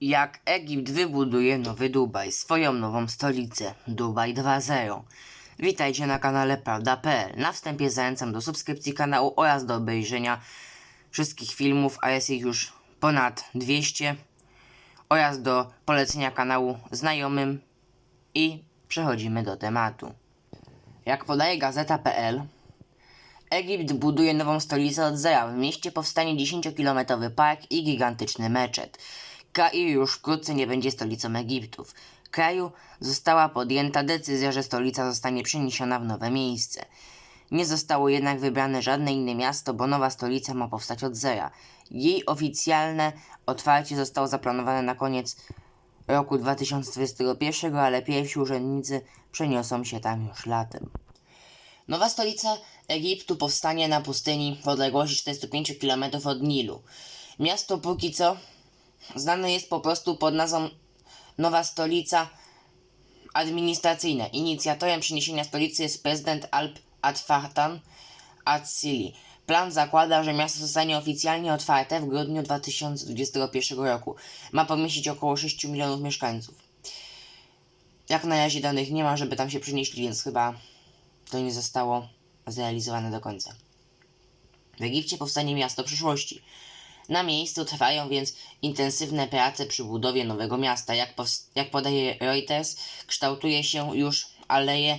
Jak Egipt wybuduje nowy Dubaj, swoją nową stolicę, Dubaj 2.0. Witajcie na kanale Prawda.pl. Na wstępie zachęcam do subskrypcji kanału oraz do obejrzenia wszystkich filmów, a jest ich już ponad 200, oraz do polecenia kanału znajomym i przechodzimy do tematu. Jak podaje Gazeta.pl, Egipt buduje nową stolicę od zera. W mieście powstanie 10-kilometrowy park i gigantyczny meczet. Kair już wkrótce nie będzie stolicą Egiptu. W kraju została podjęta decyzja, że stolica zostanie przeniesiona w nowe miejsce. Nie zostało jednak wybrane żadne inne miasto, bo nowa stolica ma powstać od zera. Jej oficjalne otwarcie zostało zaplanowane na koniec roku 2021, ale pierwsi urzędnicy przeniosą się tam już latem. Nowa stolica Egiptu powstanie na pustyni w odległości 45 km od Nilu. Miasto póki co znane jest po prostu pod nazwą Nowa Stolica Administracyjna. Inicjatorem przeniesienia stolicy jest prezydent Abdel Fattah Plan zakłada, że miasto zostanie oficjalnie otwarte w grudniu 2021 roku. Ma pomieścić około 6 milionów mieszkańców. Jak na razie danych nie ma, żeby tam się przenieśli, więc chyba to nie zostało zrealizowane do końca. W Egipcie powstanie miasto przyszłości. Na miejscu trwają więc intensywne prace przy budowie nowego miasta. Jak podaje Reuters, kształtuje się już aleje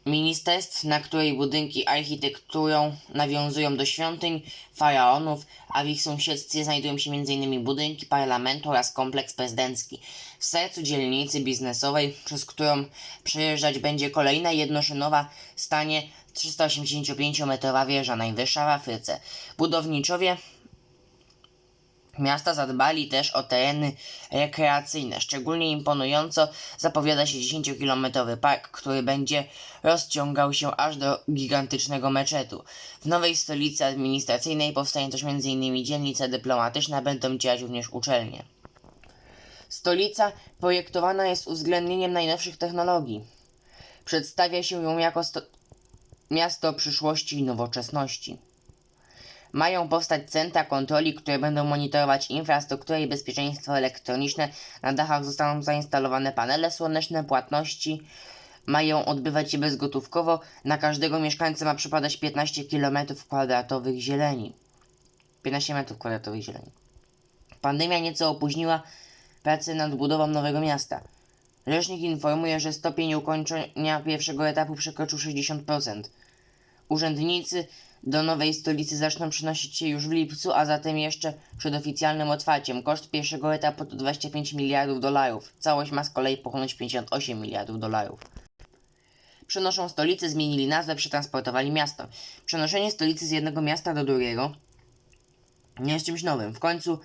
ministerstw, na której budynki architekturą nawiązują do świątyń faraonów, a w ich sąsiedztwie znajdują się m.in. budynki parlamentu oraz kompleks prezydencki. W sercu dzielnicy biznesowej, przez którą przejeżdżać będzie kolejna jednoszynowa, stanie 385-metrowa wieża, najwyższa w Afryce. Budowniczowie miasta zadbali też o tereny rekreacyjne. Szczególnie imponująco zapowiada się 10-kilometrowy park, który będzie rozciągał się aż do gigantycznego meczetu. W nowej stolicy administracyjnej powstanie też m.in. dzielnica dyplomatyczna, będą działać również uczelnie. Stolica projektowana jest z uwzględnieniem najnowszych technologii. Przedstawia się ją jako miasto przyszłości i nowoczesności. Mają powstać centra kontroli, które będą monitorować infrastrukturę i bezpieczeństwo elektroniczne. Na dachach zostaną zainstalowane panele słoneczne, płatności mają odbywać się bezgotówkowo. Na każdego mieszkańca ma przypadać 15 km² zieleni. 15 m² zieleni. Pandemia nieco opóźniła pracę nad budową nowego miasta. Rzecznik informuje, że stopień ukończenia pierwszego etapu przekroczył 60%. Urzędnicy do nowej stolicy zaczną przenosić się już w lipcu, a zatem jeszcze przed oficjalnym otwarciem. Koszt pierwszego etapu to 25 miliardów dolarów. Całość ma z kolei pochłonąć 58 miliardów dolarów. Przenoszą stolicę, zmienili nazwę, przetransportowali miasto. Przenoszenie stolicy z jednego miasta do drugiego nie jest czymś nowym. W końcu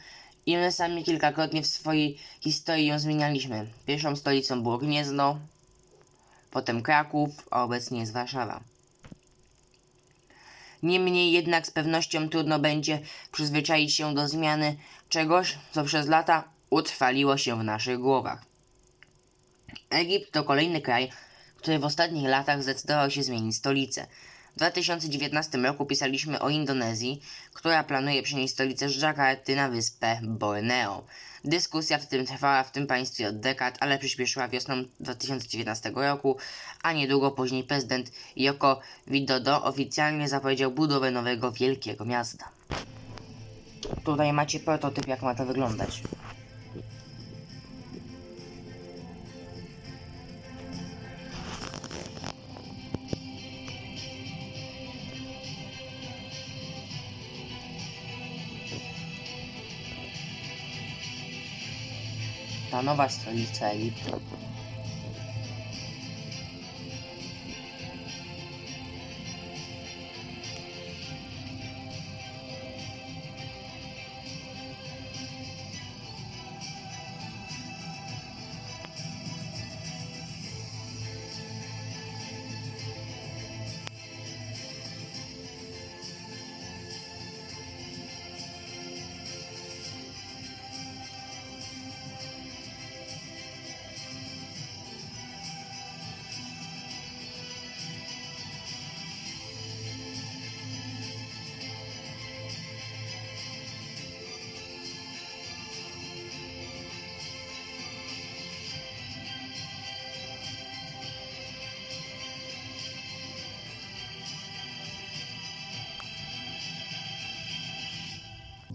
i my sami kilkakrotnie w swojej historii ją zmienialiśmy. Pierwszą stolicą było Gniezno, potem Kraków, a obecnie jest Warszawa. Niemniej jednak z pewnością trudno będzie przyzwyczaić się do zmiany czegoś, co przez lata utrwaliło się w naszych głowach. Egipt to kolejny kraj, który w ostatnich latach zdecydował się zmienić stolicę. W 2019 roku pisaliśmy o Indonezji, która planuje przenieść stolicę z Dżakarty na wyspę Borneo. Dyskusja w tym trwała w tym państwie od dekad, ale przyspieszyła wiosną 2019 roku, a niedługo później prezydent Joko Widodo oficjalnie zapowiedział budowę nowego wielkiego miasta. Tutaj macie prototyp, jak ma to wyglądać. Ta nowa stolica Egiptu.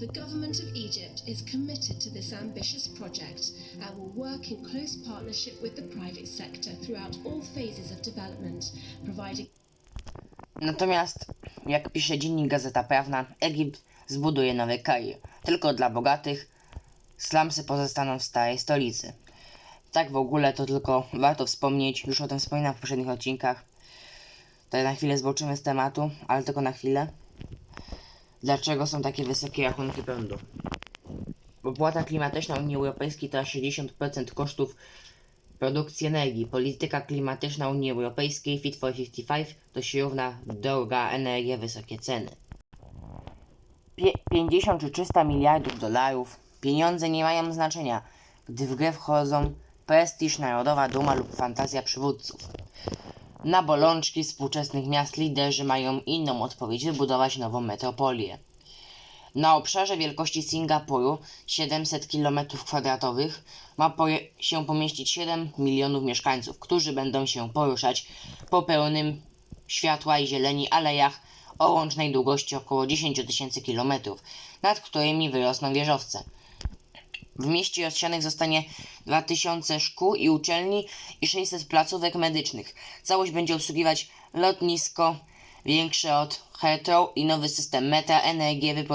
The government of Egypt is committed to this ambitious project and will work in close partnership with the private sector throughout all phases of development, providing. Natomiast, jak pisze dziennik Gazeta Prawna, Egipt zbuduje nowy Kair. Tylko dla bogatych slumsy pozostaną w starej stolicy. Tak w ogóle to tylko warto wspomnieć, już o tym wspominam w poprzednich odcinkach. Tutaj na chwilę zboczymy z tematu, ale tylko na chwilę. Dlaczego są takie wysokie rachunki prądu? Opłata klimatyczna Unii Europejskiej to 60% kosztów produkcji energii. Polityka klimatyczna Unii Europejskiej Fit for 55 to się równa droga energia, wysokie ceny. 50 czy 300 miliardów dolarów. Pieniądze nie mają znaczenia, gdy w grę wchodzą prestiż, narodowa duma lub fantazja przywódców. Na bolączki współczesnych miast liderzy mają inną odpowiedź: wybudować nową metropolię. Na obszarze wielkości Singapuru 700 km2 ma się pomieścić 7 milionów mieszkańców, którzy będą się poruszać po pełnym światła i zieleni alejach o łącznej długości około 10 000 km, nad którymi wyrosną wieżowce. W mieście rozsianych zostanie 2000 szkół i uczelni i 600 placówek medycznych. Całość będzie obsługiwać lotnisko większe od Heathrow i nowy system metra. Energię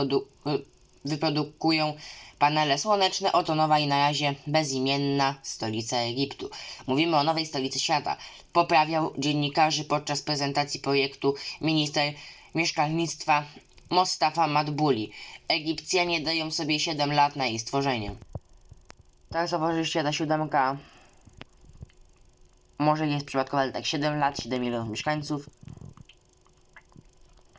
wyprodukują panele słoneczne. Oto nowa i na razie bezimienna stolica Egiptu. Mówimy o nowej stolicy świata. Poprawiał dziennikarzy podczas prezentacji projektu minister mieszkalnictwa Mostafa Madbuli. Egipcjanie dają sobie 7 lat na jej stworzenie. Tak zauważyliście, ta siódemka może jest przypadkowa, ale tak 7 lat, 7 milionów mieszkańców.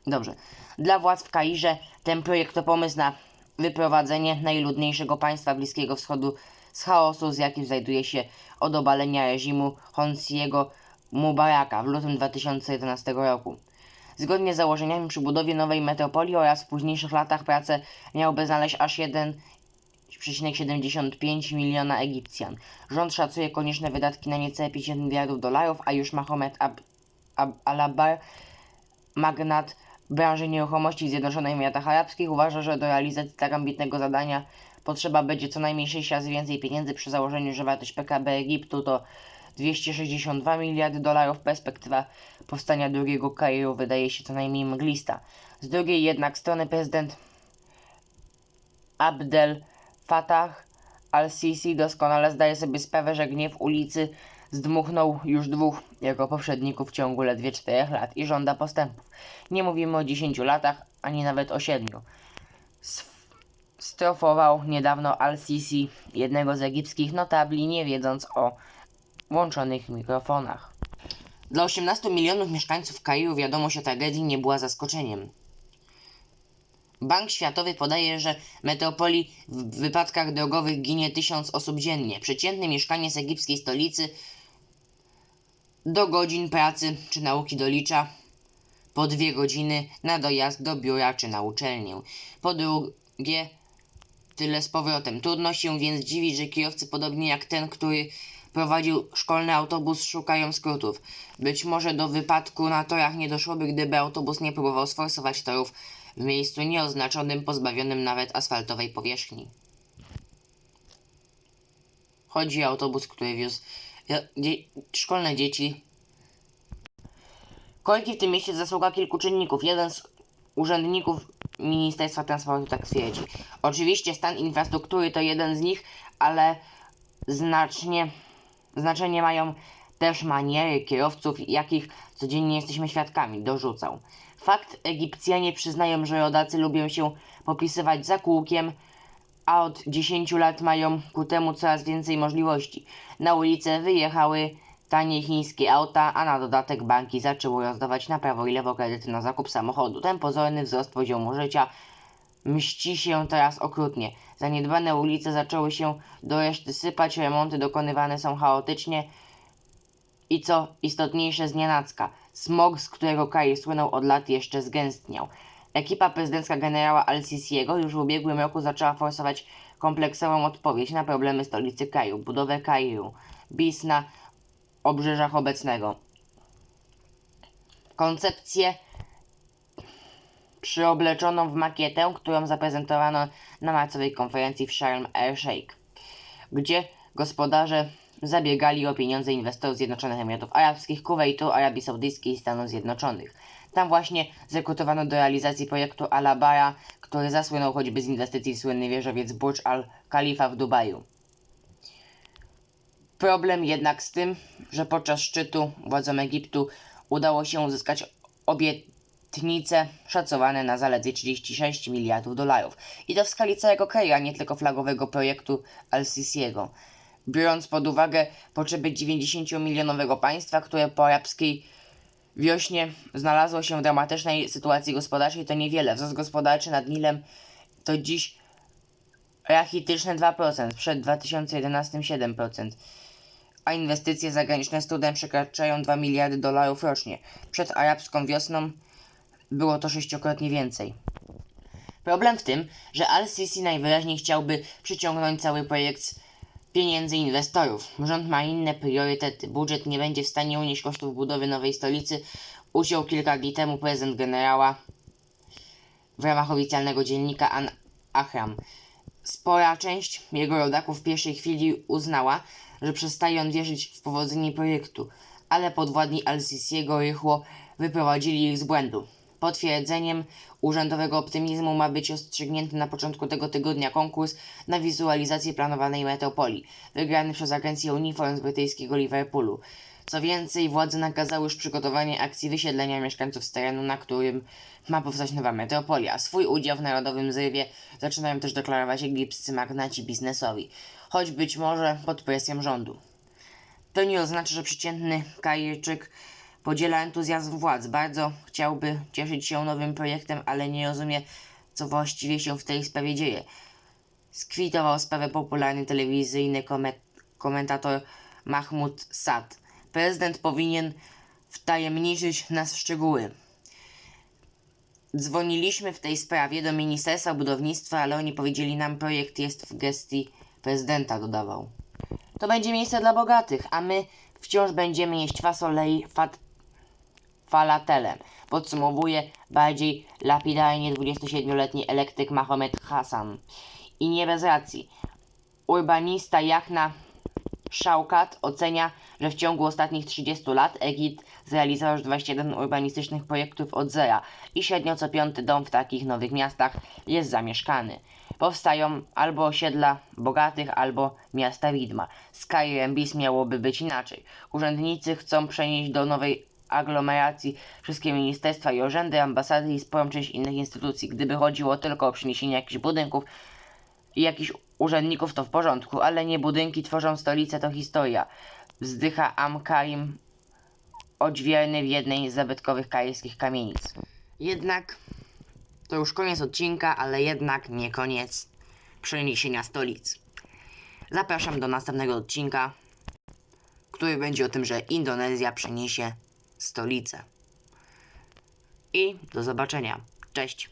Dobrze. Dla władz w Kairze ten projekt to pomysł na wyprowadzenie najludniejszego państwa Bliskiego Wschodu z chaosu, z jakim znajduje się od obalenia reżimu Hosniego Mubaraka w lutym 2011 roku. Zgodnie z założeniami przy budowie nowej metropolii oraz w późniejszych latach pracę miałby znaleźć aż 1,75 miliona Egipcjan. Rząd szacuje konieczne wydatki na niecałe 50 miliardów dolarów, a już Mohamed Al-Abar, magnat branży nieruchomości w Zjednoczonych Emiratach Arabskich, uważa, że do realizacji tak ambitnego zadania potrzeba będzie co najmniej 6 razy więcej pieniędzy, przy założeniu, że wartość PKB Egiptu to 262 miliardy dolarów. Perspektywa powstania drugiego Kairu wydaje się co najmniej mglista. Z drugiej jednak strony prezydent Abdel Fattah al-Sisi doskonale zdaje sobie sprawę, że gniew ulicy zdmuchnął już 2 jego poprzedników w ciągu ledwie 4 lat i żąda postępów. Nie mówimy o 10 latach, ani nawet o 7. Strofował niedawno al-Sisi, jednego z egipskich notabli, nie wiedząc o włączonych mikrofonach. Dla 18 milionów mieszkańców Kairu wiadomość o tragedii nie była zaskoczeniem. Bank Światowy podaje, że w metropolii w wypadkach drogowych ginie 1000 osób dziennie. Przeciętny mieszkaniec egipskiej stolicy do godzin pracy czy nauki dolicza po 2 godziny na dojazd do biura czy na uczelnię. Po drugie, tyle z powrotem. Trudno się więc dziwić, że kierowcy, podobnie jak ten, który prowadził szkolny autobus, szukają skrótów. Być może do wypadku na torach nie doszłoby, gdyby autobus nie próbował sforsować torów w miejscu nieoznaczonym, pozbawionym nawet asfaltowej powierzchni. Chodzi o autobus, który wiózł szkolne dzieci. Korki w tym mieście zasługa kilku czynników. Jeden z urzędników Ministerstwa Transportu tak twierdzi. Oczywiście stan infrastruktury to jeden z nich, ale znaczenie mają też maniery kierowców, jakich codziennie jesteśmy świadkami, dorzucał. Fakt: Egipcjanie przyznają, że rodacy lubią się popisywać za kółkiem, a od 10 lat mają ku temu coraz więcej możliwości. Na ulicę wyjechały tanie chińskie auta, a na dodatek banki zaczęły rozdawać na prawo i lewo kredyty na zakup samochodu. Ten pozorny wzrost poziomu życia mści się teraz okrutnie. Zaniedbane ulice zaczęły się do reszty sypać, remonty dokonywane są chaotycznie i co istotniejsze znienacka. Smog, z którego Kair słynął od lat, jeszcze zgęstniał. Ekipa prezydencka generała al-Sisiego już w ubiegłym roku zaczęła forsować kompleksową odpowiedź na problemy stolicy kraju, budowę Kairu bis na obrzeżach obecnego. Koncepcję przyobleczoną w makietę, którą zaprezentowano na marcowej konferencji w Sharm el-Sheikh, gdzie gospodarze zabiegali o pieniądze inwestorów Zjednoczonych Emiratów Arabskich, Kuwejtu, Arabii Saudyjskiej i Stanów Zjednoczonych. Tam właśnie zrekrutowano do realizacji projektu Al-Abara, który zasłynął choćby z inwestycji w słynny wieżowiec Burj Al Khalifa w Dubaju. Problem jednak z tym, że podczas szczytu władzom Egiptu udało się uzyskać obietnice szacowane na zaledwie 36 miliardów dolarów. I to w skali całego kraju, a nie tylko flagowego projektu Al-Sisiego. Biorąc pod uwagę potrzeby 90-milionowego państwa, które po arabskiej wiośnie znalazło się w dramatycznej sytuacji gospodarczej, to niewiele. Wzrost gospodarczy nad Nilem to dziś rachityczne 2%, przed 2011 7%, a inwestycje zagraniczne z trudem przekraczają 2 miliardy dolarów rocznie. Przed arabską wiosną było to 6-krotnie więcej. Problem w tym, że Al-Sisi najwyraźniej chciałby przyciągnąć cały projekt z pieniędzy inwestorów. Rząd ma inne priorytety. Budżet nie będzie w stanie unieść kosztów budowy nowej stolicy, uciął kilka dni temu prezydent generała w ramach oficjalnego dziennika An Ahram. Spora część jego rodaków w pierwszej chwili uznała, że przestaje on wierzyć w powodzenie projektu, ale podwładni Al-Sisiego rychło wyprowadzili ich z błędu. Potwierdzeniem urzędowego optymizmu ma być rozstrzygnięty na początku tego tygodnia konkurs na wizualizację planowanej metropolii, wygrany przez agencję Uniform z brytyjskiego Liverpoolu. Co więcej, władze nakazały już przygotowanie akcji wysiedlenia mieszkańców z terenu, na którym ma powstać nowa metropolia. Swój udział w narodowym zrywie zaczynają też deklarować egipscy magnaci biznesowi, choć być może pod presją rządu. To nie oznacza, że przeciętny Kairczyk podziela entuzjazm władz. Bardzo chciałby cieszyć się nowym projektem, ale nie rozumie, co właściwie się w tej sprawie dzieje. Skwitował sprawę popularny telewizyjny komentator Mahmoud Saad. Prezydent powinien wtajemniczyć nas w szczegóły. Dzwoniliśmy w tej sprawie do Ministerstwa Budownictwa, ale oni powiedzieli nam, projekt jest w gestii prezydenta, dodawał. To będzie miejsce dla bogatych, a my wciąż będziemy jeść fasolę i falatelem. Podsumowuje bardziej lapidarnie 27-letni elektryk Mohamed Hassan. I nie bez racji. Urbanista Jachna Szaukat ocenia, że w ciągu ostatnich 30 lat Egipt zrealizował już 21 urbanistycznych projektów od zera i średnio co 5. dom w takich nowych miastach jest zamieszkany. Powstają albo osiedla bogatych, albo miasta widma. Z Kairem bis miałoby być inaczej. Urzędnicy chcą przenieść do nowej aglomeracji wszystkie ministerstwa i urzędy, ambasady i sporą część innych instytucji. Gdyby chodziło tylko o przeniesienie jakichś budynków i jakichś urzędników, to w porządku, ale nie budynki tworzą stolicę, to historia. Wzdycha Am-Karim, odźwierny w jednej z zabytkowych kairskich kamienic. Jednak to już koniec odcinka, ale jednak nie koniec przeniesienia stolic. Zapraszam do następnego odcinka, który będzie o tym, że Indonezja przeniesie stolicę. I do zobaczenia. Cześć!